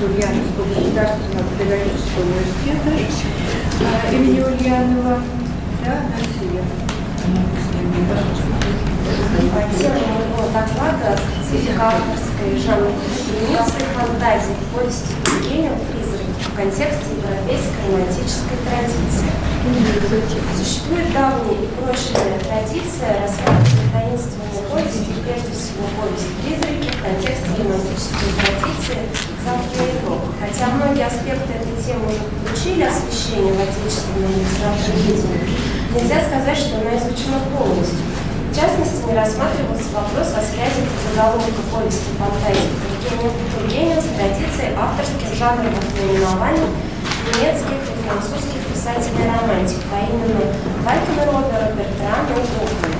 Ульяновского государственного педагогического университета имени Ульянова. Да, дальше Тема моего доклада «Специфика авторской жанровой дефиниции фантазии в повести Тургенева «Призраки» в контексте европейской романтической традиции». Существует давняя и прочная традиция рассматривать таинственные повести, прежде всего повесть «Призраки» в контексте романтической традиции западной Европы. Хотя многие аспекты этой темы уже получили освещение в отечественном литературе, нельзя сказать, что она изучена полностью. В частности, не рассматривался вопрос о связи заголовка повести фантазии Тургенева с традицией авторских жанровых наименований немецких и французских писателей-романтиков, а именно Валькенрода, Бертрана и Гофмана.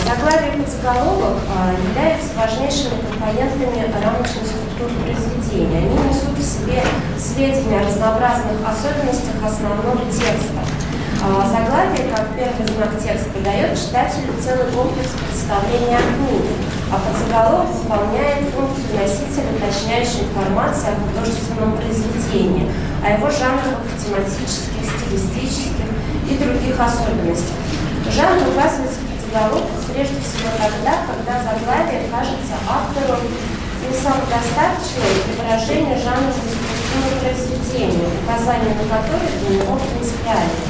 Заглавие и подзаголовок являются важнейшими компонентами рамочной структуры произведения. Они несут в себе сведения о разнообразных особенностях основного текста. Заглавие, как первый знак текста, дает читателю целый комплекс представления о книге, а подзаголовок выполняет функцию носителя, уточняющей информации о художественном произведении, о его жанровых, тематических, стилистических и других особенностях. Жанр указывается в подзаголовках прежде всего тогда, когда заглавие кажется автору не самодостаточным для выражения жанровой структуры произведения, указание на которое для него принципиально.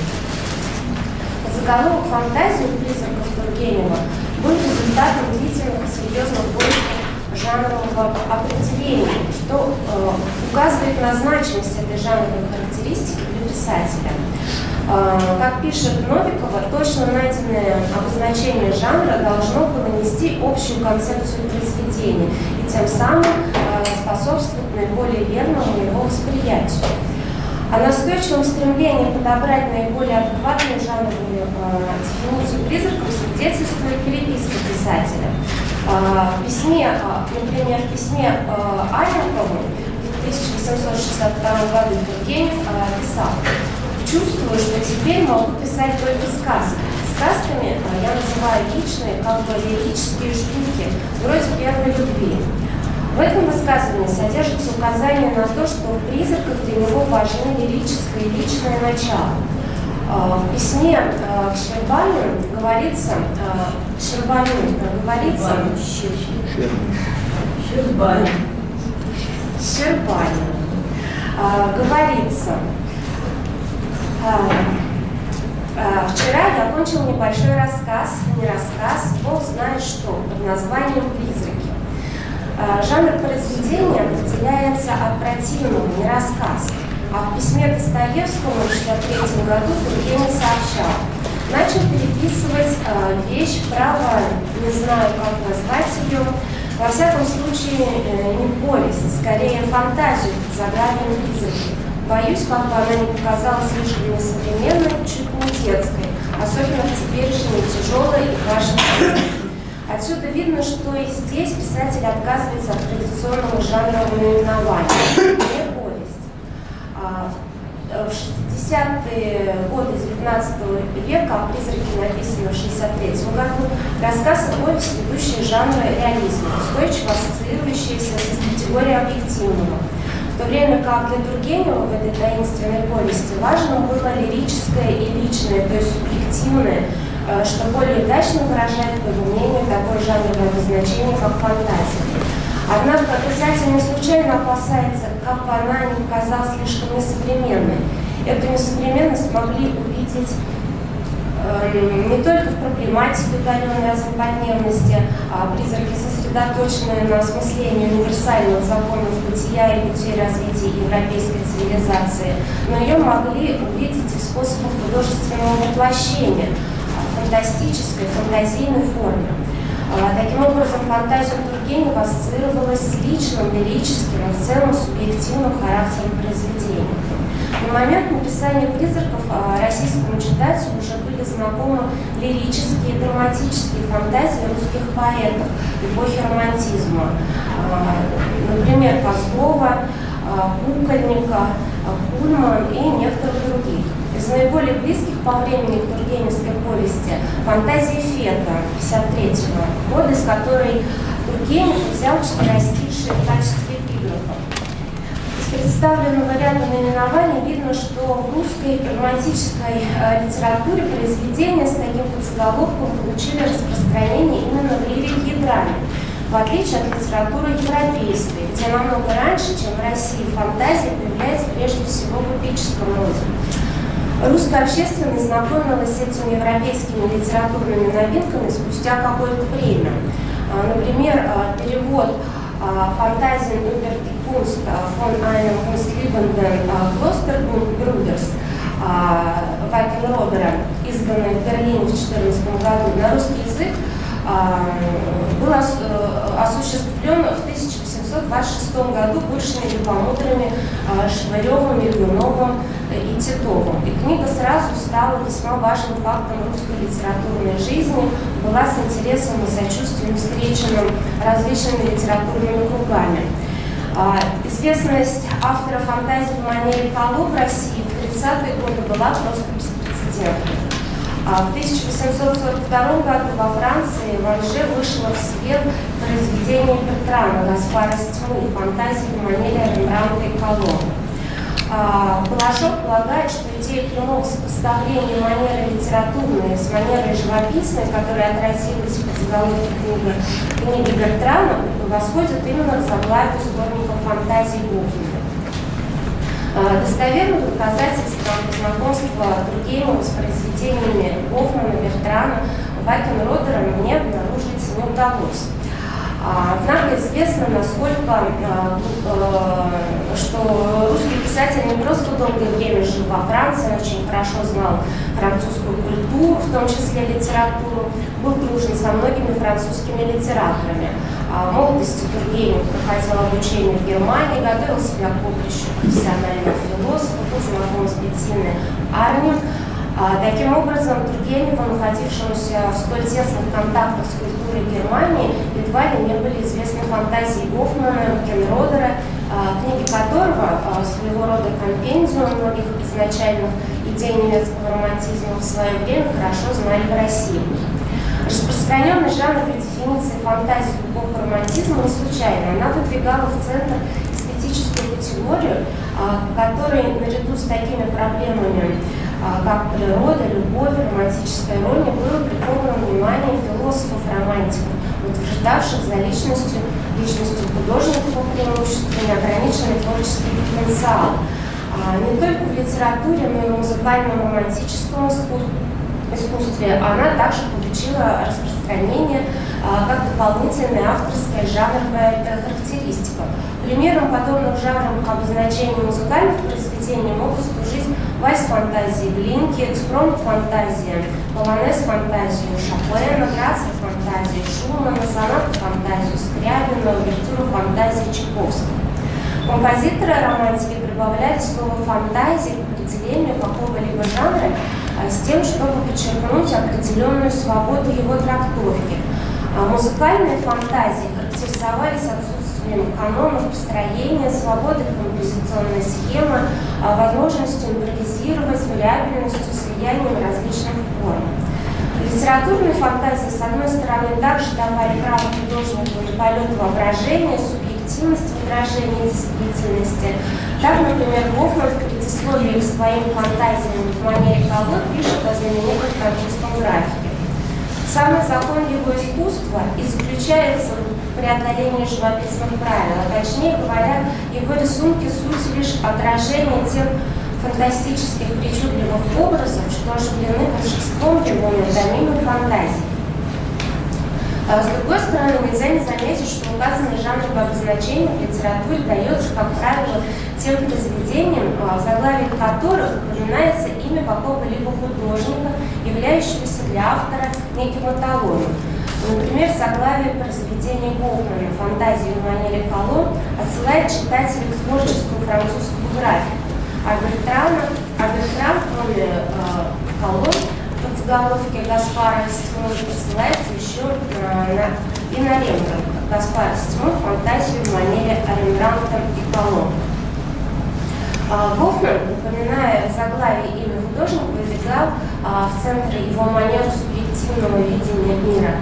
Заголовок «Фантазии» призраков Тургенева был результатом длительных и серьезных поисков жанрового определения, что указывает на значимость этой жанровой характеристики для писателя. Как пишет Новикова, точно найденное обозначение жанра должно было нести общую концепцию произведения и тем самым способствовать наиболее верному его восприятию. О настойчивом стремлении подобрать наиболее адекватную жанровую дефиницию призраков свидетельствует переписка писателя. В письме, например, в письме Альникову в 1862 году Тургенев писал: «Чувствую, что теперь могу писать только сказки. Сказками я называю личные, как бы лирические штуки, вроде первой любви». В этом высказывании содержится указание на то, что в призраках для него важны лирическое и личное начало. В письме к Щербанину говорится, вчера я окончил небольшой рассказ, Бог знает что, под названием «Призраки». Жанр произведения определяется от противного, не рассказ. А в письме Достоевскому в 1963 году Тургенев сообщал: начал переписывать вещь, право, не знаю, как назвать ее, во всяком случае, не повесть, скорее фантазию под заглавием «Призраки». Боюсь, как бы она не показалась слишком несовременной, чуть не детской, особенно в теперешней тяжелой и важной. Отсюда видно, что и здесь писатель отказывается от традиционного жанрового наименования, не повесть. В 60-е годы XIX века, о «Призраке» написано в 1963 году, рассказ и повесть, ведущие жанры реализма, устойчиво ассоциирующиеся с категорией объективного. В то время как для Тургенева в этой таинственной повести важно было лирическое и личное, то есть субъективное, что более удачно выражает, по его мнению, такое жанровое обозначение, как фантазия. Однако писатель не случайно опасается, как бы она ни показалась слишком несовременной. Эту несовременность могли увидеть не только в проблематике, удаленной от злободневности, призраки, сосредоточенные на осмыслении универсальных законов бытия и путей развития европейской цивилизации, но ее могли увидеть и в способах художественного воплощения, фантастической, фантазийной форме. Таким образом, фантазия Тургенева ассоциировалась с личным, лирическим и в целом субъективным характером произведения. На момент написания «Призраков» российскому читателю уже были знакомы лирические и драматические фантазии русских поэтов эпохи романтизма. Например, Козлова, Кукольника, Кульман и некоторых других. Из наиболее близких по времени к тургеневской повести «Фантазии Фета» 1953 года, из которой Тургенев взял четверостишие в качестве эпиграфа. Из представленного ряда наименований видно, что в русской романтической литературе произведения с таким подзаголовком получили распространение именно в лирике и драме, в отличие от литературы европейской, где намного раньше, чем в России, фантазия появляется прежде всего в эпическом роде. Русская общественность знакомилась с этими европейскими литературными новинками спустя какое-то время. Например, перевод «Фантазии über die Kunst von einem kunstliebenden Klosterbruder's» Вайкенродера, изданной в Берлине в 2014 году, на русский язык был осуществлен в 1826 году Польшами Любомудрыми, Швыревым, Ильюновым и Титовым. И книга сразу стала весьма важным фактом русской литературной жизни, была с интересом и сочувствием встречена различными литературными кругами. Известность автора фантазии в манере Кало в России в 30-е годы была просто беспрецедентной. В 1842 году во Франции в Анже вышло в свет произведение Бертрана «Гаспара из тьмы» фантазии в манере Рембрандта и Кало. Полякова полагает, что идея прямого сопоставления манеры литературной с манерой живописной, которая отразилась в подзаголовке книги Бертрана, восходит именно к заглавию сборника фантазий Гофмана. Достоверных доказательств знакомства Тургенева с произведениями Гофмана, Бертрана, Вайкенродера мне обнаружить не удалось. Однако известно, насколько, что русский писатель не просто долгое время жил во Франции, он очень хорошо знал французскую культуру, в том числе литературу, был дружен со многими французскими литераторами. В молодости Тургенев проходил обучение в Германии, готовил себя к поприщу профессионального философа, был знаком с Беттиной Арни. Таким образом, Тургеневу, находившемуся в столь тесных контактах с культурой Германии, едва ли не были известны фантазии Гофмана, Вайкенродера, книги которого, своего рода компендиум многих изначальных идей немецкого романтизма в свое время хорошо знали в России. Распространенный жанр при дефиниции фантазии в эпоху романтизма не случайно. Она выдвигала в центр эстетическую категорию, которой наряду с такими проблемами, как природа, любовь, романтическая ирония, было приковано внимание философов-романтиков, утверждавших за личностью художника по преимуществу неограниченный творческий потенциал. Не только в литературе, но и в музыкальном романтическом искусстве она также получила распространение как дополнительная авторская жанровая характеристика. Примером подобных жанровых обозначений музыкальных произведений могут служить вальс-фантазии Глинки, экспромт-фантазия, полонез-фантазию Шопена, грация-фантазия Шумана, соната-фантазию Скрябина, увертюра-фантазии Чайковского. Композиторы романтики прибавляли слово «фантазия» к определению какого-либо жанра с тем, чтобы подчеркнуть определенную свободу его трактовки. Музыкальные фантазии характеризовались отсутствием канонов построения, свободой композиционной схемы, возможностью импровизировать, вариабельностью, слиянием различных форм. Литературные фантазии, с одной стороны, также давали право художнику на полет воображения, субъективность выражения действительности. Так, например, Гофман в предисловии к своим фантазиям в манере Кало пишет о знаменитом французском графике. Самый закон его искусства и заключается в преодолении живописных правил, а точнее говоря, его рисунки суть лишь отражение тех фантастических причудливых образов, что оживлены волшебством его неутомимой фантазии. С другой стороны, нельзя не заметить, что указанный жанровое обозначение в литературе дается, как правило, тем произведениям, в заглавии которых упоминается имя какого-либо художника, являющегося для автора неким эталоном. Например, заглавие произведения Гофмана «Фантазии в манере Кало» отсылает читателя к творчеству французского графика. А Бертран, кроме Кало, в подзаголовке «Гаспара из тьмы» ссылается еще и на Рембрандта. «Гаспар из тьмы. Фантазию в манере Рембрандта и Кало». Гофман, упоминая в заглавии имя художника, выдвигал в центре его манеру субъективного видения мира.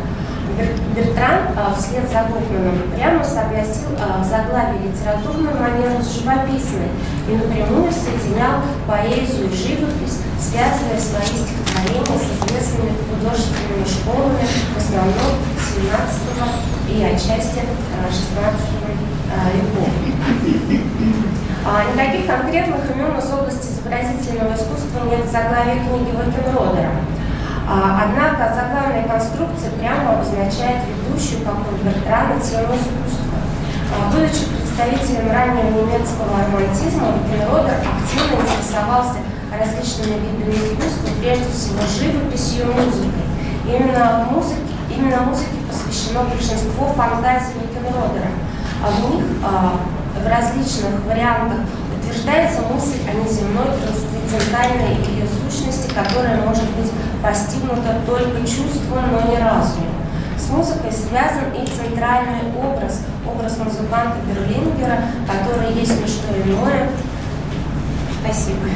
Бертран вслед за Гофманом прямо соотносил заглавие литературную манеру с живописной и напрямую соединял поэзию и живопись, связывая свои стихотворения с известными художественными школами, в основном XVII и отчасти XVI веков. Никаких конкретных имен из области изобразительного искусства нет в заглавии книги Вакенродера. Однако заглавная конструкция прямо обозначает ведущую, как у Бертрана, тему искусства. Будучи представителем раннего немецкого романтизма, Вакенродер активно интересовался различными видами искусства, прежде всего живописью и музыкой. Именно музыке посвящено большинство фантазий Вакенродера. В них в различных вариантах утверждается мысль о неземной трансцендентальной ее сущности, которая может быть постигнута только чувством, но не разумом. С музыкой связан и центральный образ музыканта Берлингера, который есть не что иное. Спасибо.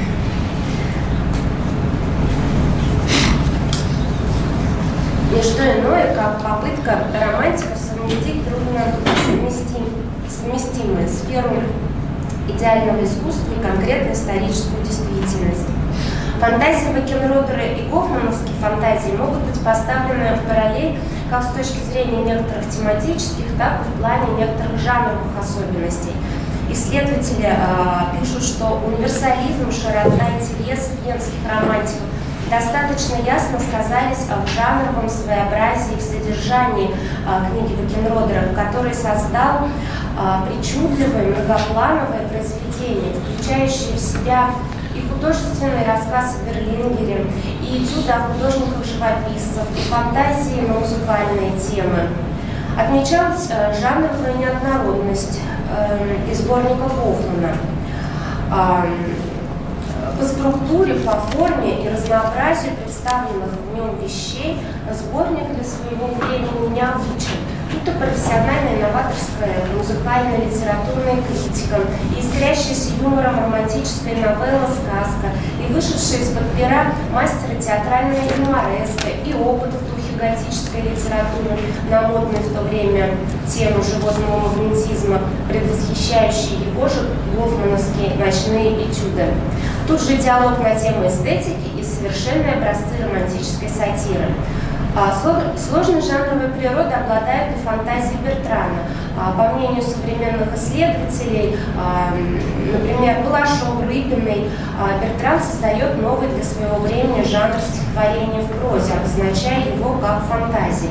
Не что иное, как попытка романтиков совместить совместимые сферу идеального искусства и конкретно историческую действительность. Фантазии Вакенродера и гофмановские фантазии могут быть поставлены в параллель как с точки зрения некоторых тематических, так и в плане некоторых жанровых особенностей. Исследователи пишут, что универсализм, широта интересов венских романтиков достаточно ясно сказались в жанровом своеобразии и в содержании книги Вакенродера, который создал причудливое многоплановое произведение, включающее в себя и художественный рассказ о Берлингере, и этюды о художниках-живописцев, и фантазии на музыкальные темы. Отмечалась жанровая неоднородность из сборника Гофмана. По структуре, по форме и разнообразию представленных в нем вещей сборник для своего времени необычен. Это профессиональная, новаторская, музыкальная, литературная критика, и искрящаяся юмором романтическая новелла, сказка, и вышедшая из-под пера мастера театрального юмореска, и опыт в духе готической литературы на модную в то время тему животного магнетизма, предвосхищающие его же гофмановские ночные этюды. Тут же диалог на тему эстетики и совершенные образцы романтической сатиры. Сложной жанровой природой обладают и фантазии Бертрана. По мнению современных исследователей, например, Балашов, Рыбиной, Бертран создает новый для своего времени жанр стихотворения в прозе, обозначая его как фантазии.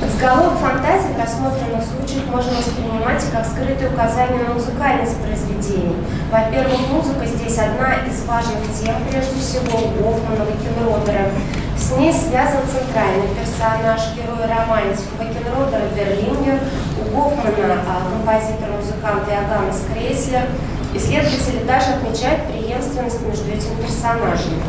Подзаголовок фантазии в рассмотренных случаях можно воспринимать как скрытые указания на музыкальность произведений. Во-первых, музыка здесь одна из важных тем, прежде всего, Гофмана, Вакенродера. С ней связан центральный персонаж, герой романтик Вакенродера Берлингер, у Гофмана композитор, музыкант Иоганн Крейслер. Исследователи даже отмечают преемственность между этими персонажами.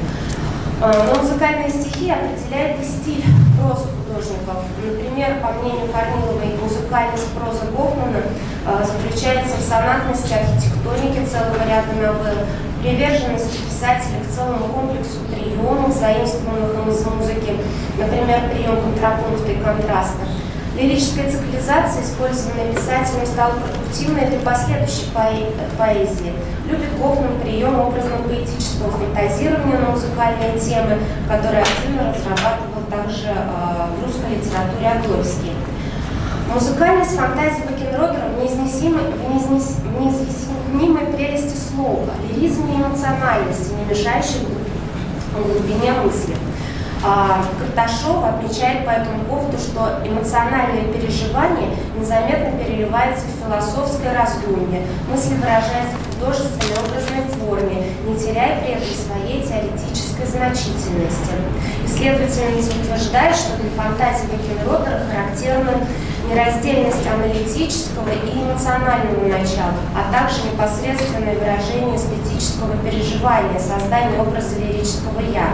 Но музыкальные стихи определяют и стиль прозы художников. Например, по мнению Корниловой, музыкальность прозы Гофмана заключается в сонатности архитектоники целого ряда новелл, приверженности писателя к целому комплексу приемов, заимствованных им из музыки, например, прием контрапункта и контраста. Лирическая циклизация, использованная писателем, стала продуктивной для последующей поэзии. Любит Гофман прием образно-поэтического фантазирования на музыкальные темы, которые активно разрабатывал также в русской литературе Огловский. Музыкальность фантазии Вакенродера в неизъяснимой прелести слова, лиризме и эмоциональности, не мешающей глубине мысли. Карташов отмечает по этому поводу, что эмоциональное переживание незаметно переливается в философское раздумье, мысли выражаются в художественной образной форме, не теряя при этом своей теоретической значительности. Исследовательница утверждает, что для фантазии Вакенродера характерна нераздельность аналитического и эмоционального начала, а также непосредственное выражение эстетического переживания, создание образа лирического «я».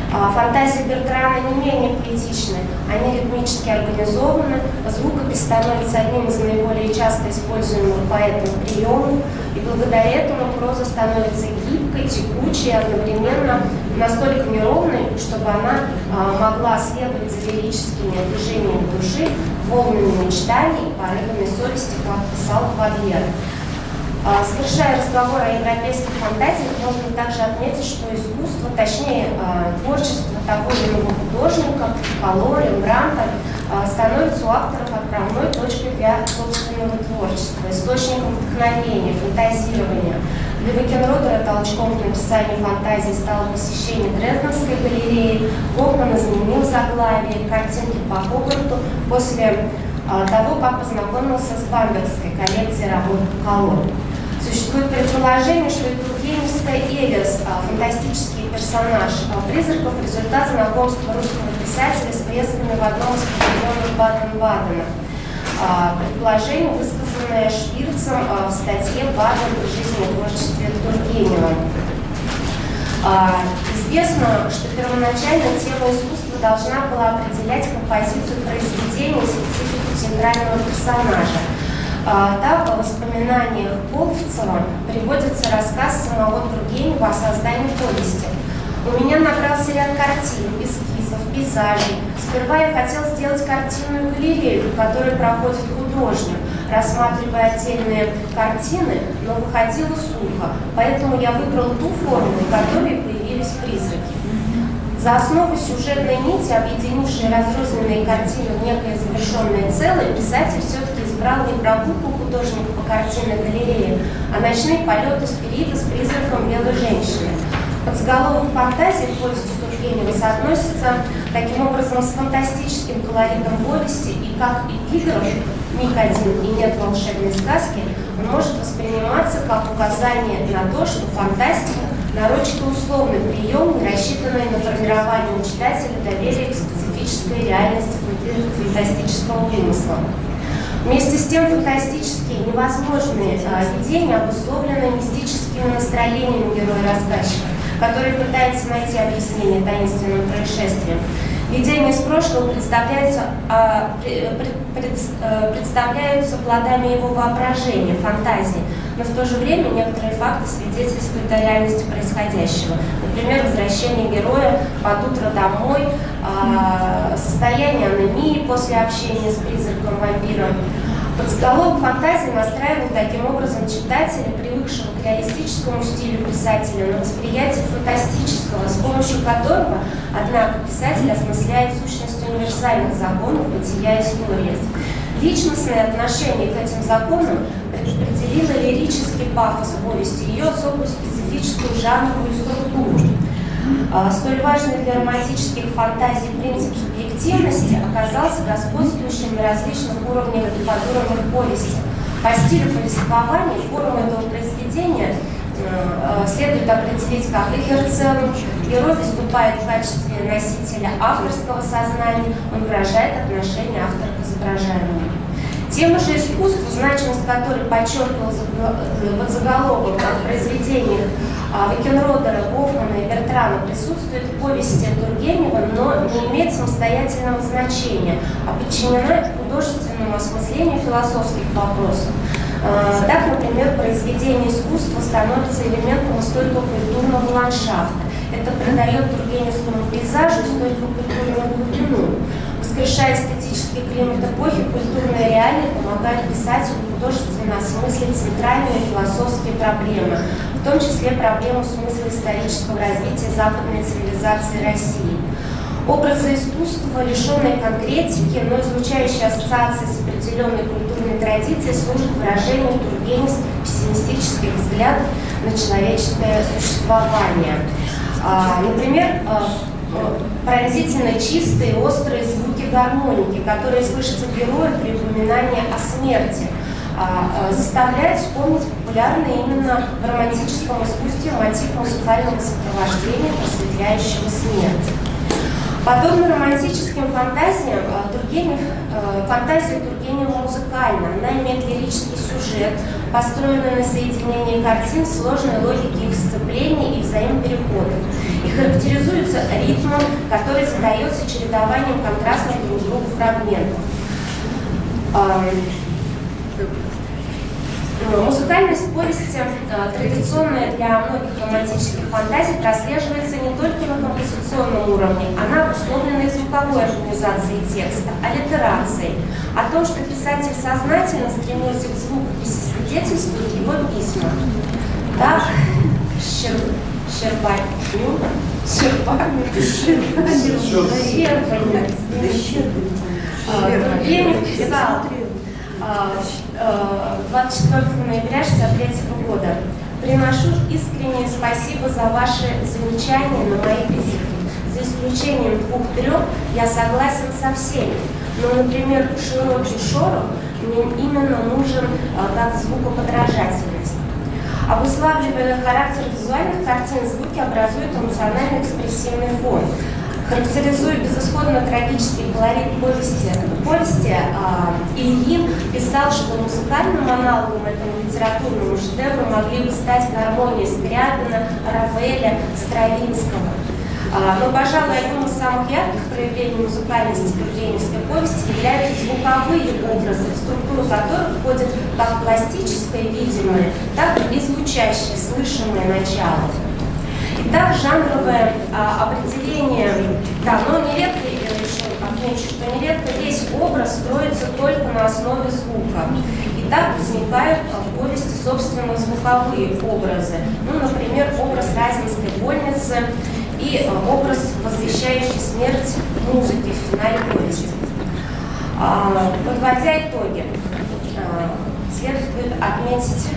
Фантазии Бертрана не менее поэтичны, они ритмически организованы, звукопись становится одним из наиболее часто используемых поэтом приемов, и благодаря этому проза становится гибкой, текучей, одновременно настолько неровной, чтобы она могла следовать за лирическими движениями души, волнами мечтаний и порывами совести, как писал Бадлер. Завершая разговор о европейских фантазиях, можно также отметить, что искусство, точнее творчество того или иного художника, Кало, Рембрандта, становится у авторов отправной точкой для собственного творчества, источником вдохновения, фантазирования. Для Векенродера толчком к написанию фантазии стало посещение Дрезденской галереи. Гофман изменил заглавие картинки по Хогарту после того, как познакомился с бамбергской коллекцией работ Кало. Существует предположение, что и тургеневская Элис, фантастический персонаж призраков, результат знакомства русского писателя с фресками в одном из павильонов Баден-Бадена. Предположение, высказанное Шпирцем в статье «Баден и жизнь и творчестве Тургенева». Известно, что первоначально тема искусства должна была определять композицию произведения и специфику центрального персонажа. Так, в воспоминаниях Полфцева приводится рассказ самого Тургенева о создании повести. У меня набрался ряд картин, эскизов, пейзажей. Сперва я хотел сделать картинную галерею, в которой проходит художник, рассматривая отдельные картины, но выходило сухо. Поэтому я выбрал ту форму, в которой появились призраки. За основу сюжетной нити, объединившей разрозненные картины в некое завершенное целое, писатель все-таки избрал не прогулку художника по картинной галерее, а ночные полеты спирита с призраком белой женщины. Подзаголовок фантазии в повести Тургенева соотносится таким образом с фантастическим колоритом повести, и как эпиграф «Миг один и нет волшебной сказки» он может восприниматься как указание на то, что фантастика нарочито условный прием, не рассчитанный на формирование у читателя доверия к специфической реальности фантастического вымысла. Вместе с тем фантастические невозможные видения обусловлены мистическими настроениями героя-рассказчика, который пытается найти объяснение таинственным происшествиям. Видения из прошлого представляются плодами его воображения, фантазии, но в то же время некоторые факты свидетельствуют о реальности происходящего. Например, возвращение героя под утро домой, состояние анемии после общения с призраком-вампиром. Подзаголовок фантазии настраивал таким образом читателя, привыкшего к реалистическому стилю писателя, на восприятие фантастического, с помощью которого, однако, писатель осмысляет сущность универсальных законов бытия истории. Личностное отношение к этим законам определило лирический пафос повести, ее особую специфическую жанровую структуру. Столь важный для романтических фантазий принцип субъективности оказался господствующим на различных уровнях подуровнях повести. По стилю повествования форму этого произведения следует определить как игерцелум. Герой выступает в качестве носителя авторского сознания, он выражает отношение автора к изображаемому. Тема же искусства, значимость которой подчеркивалась под заголовком в произведениях Векенродера, Гофмана и Бертрана, присутствует в повести Тургенева, но не имеет самостоятельного значения, а подчинена художественному осмыслению философских вопросов. Так, например, произведение искусства становится элементом историко-культурного ландшафта. Это придает тургеневскому пейзажу историко-культурную глубину. Воскрешая эстетический климат эпохи, культурная реальность помогает писателю художественно осмыслить центральные философские проблемы, в том числе проблему смысла исторического развития западной цивилизации России. Образы искусства, лишенные конкретики, но излучающие ассоциации с определенной культурной традицией, служат выражению тургеневских пессимистических взглядов на человеческое существование. Например, поразительно чистые, острые звуки гармоники, которые слышатся герою при упоминании о смерти, заставляют вспомнить популярный именно в романтическом искусстве мотив музыкального сопровождения, просветляющего смерть. Подобно романтическим фантазиям, фантазия Тургенева музыкальна. Она имеет лирический сюжет, построенный на соединении картин, сложной логике их сцепления и взаимопереходов. И характеризуется ритмом, который задается чередованием контрастных друг другу фрагментов. Музыкальность повести, традиционная для многих романтических фантазий, прослеживается не только на композиционном уровне, она обусловлена и звуковой организацией текста, аллитерацией. О том, что писатель сознательно стремился к звукописи, свидетельствуют его письма. Так, Тургенев писал 24 ноября 1963 года. «Приношу искреннее спасибо за ваши замечания на мои критики. За исключением 2-3 я согласен со всеми. Но, например, широкий шорох мне именно нужен как звукоподражательность. Обуславливая характер визуальных картин, звуки образуют эмоционально-экспрессивный фон. Характеризуя безысходно трагический колорит повести, Ильин писал, что музыкальным аналогом этому литературному шедевру могли бы стать гармонии Скрябина, Равеля, Стравинского. Но, пожалуй, одним из самых ярких проявлений музыкальности тургеневской повести являются звуковые образы, в структуру которых входит как пластическое видимое, так и звучащее, слышимое начало. Итак, жанровое определение, да, но нередко, я решила отмечу, что нередко весь образ строится только на основе звука. И так возникают в повести собственно звуковые образы. Ну, например, образ Разинской больницы и образ, возвещающий смерть музыки в финале повести. Подводя итоги, следует отметить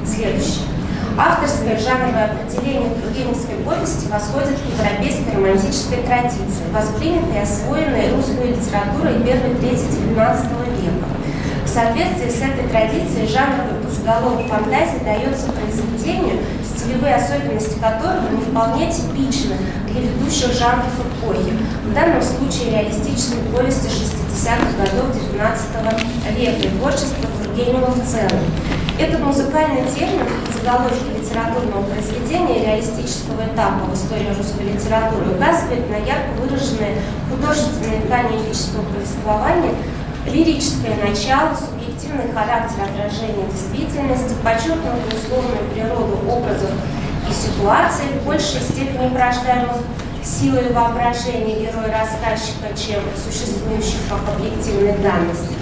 следующее. Авторское жанровое определение тургеневской повести восходит к европейской романтической традиции, воспринятой и освоенной русской литературой первой трети XIX века. В соответствии с этой традицией жанровый подзаголовок фантазии дается произведению, стилевые особенности которого не вполне типичны для ведущих жанров эпохи, в данном случае реалистической повести 60-х годов XIX века и творчества Тургенева в целом. Этот музыкальный термин в заголовке литературного произведения реалистического этапа в истории русской литературы указывает на ярко выраженное художественное ткань эпического повествования, лирическое начало, субъективный характер отражения действительности, подчеркнутую условную природу образов и ситуаций, в большей степени порождаемых силой воображения героя-рассказчика, чем существующих как объективных данностей.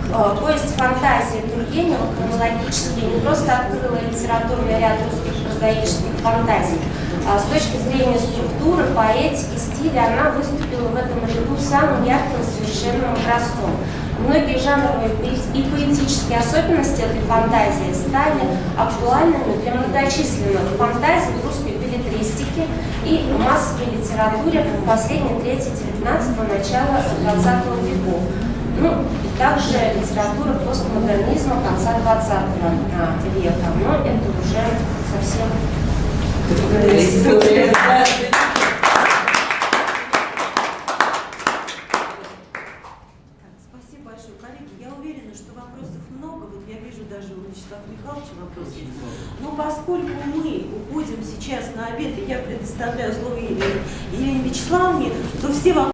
Повесть фантазии Тургенева хронологически не просто открыла литературный ряд русских прозаических фантазий, а с точки зрения структуры, поэтики, стиля она выступила в этом ряду самым ярким совершенным образцом. Многие жанровые и поэтические особенности этой фантазии стали актуальными для многочисленных фантазий в русской беллетристике и массовой литературе последней трети XIX – начала XX веков. Ну, и также литература постмодернизма конца XX века, но это уже совсем другая история. Спасибо большое, коллеги. Я уверена, что вопросов много. Вот я вижу даже у Вячеслава Михайловича вопросы. Но поскольку мы уходим сейчас на обед, и я предоставляю слово Елене Вячеславовне, то все вопросы